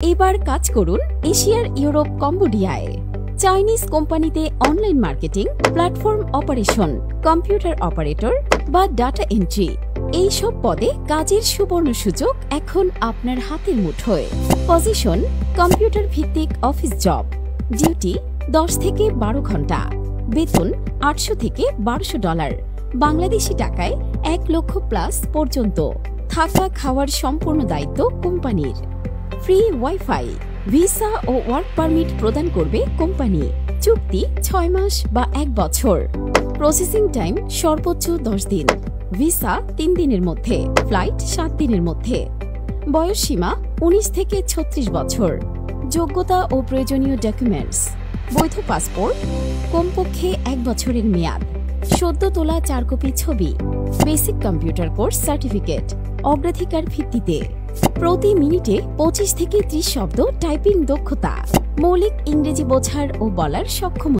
এবার কাজ করুন এশিয়ার ইউরোপ কম্বোডিয়ায়। চাইনিজ কোম্পানিতে online marketing, platform operation, computer operator বা ডাটা এন্ট্রি এইসব পদে কাজের সুবর্ণ সুযোগ এখন আপনার হাতের মুঠোয়। পজিশন কম্পিউটার ভিত্তিক অফিস জব। ডিউটি 10 থেকে 12 ঘন্টা। বেতন 800 থেকে $1200 বাংলাদেশি টাকায় 1 লক্ষ প্লাস পর্যন্ত। থাকা খাওয়ার সম্পূর্ণ দায়িত্ব কোম্পানির। ফ্রি ওয়াইফাই, ভিসা ও ওয়ার্ক পারমিট প্রদান করবে কোম্পানি। চুক্তি 6 মাস বা 1 বছর। প্রসেসিং টাইম সর্বোচ্চ 10 দিন। ভিসা 3 দিনের মধ্যে, ফ্লাইট 7 দিনের মধ্যে। বয়স সীমা 19 থেকে 36 বছর। যোগ্যতা ও প্রয়োজনীয় ডকুমেন্টস: বৈধ পাসপোর্ট, কমপক্ষে 1 বছরের মেয়াদ, সদ্য তোলা 4 কপি ছবি, বেসিক কম্পিউটার কোর্স সার্টিফিকেট। অগ্রাধিকার ভিত্তিতে প্রতি মিনিটে 25 থেকে 30 শব্দ টাইপিং দক্ষতা। মৌলিক ইংরেজি বোঝার ও বলার সক্ষমতা।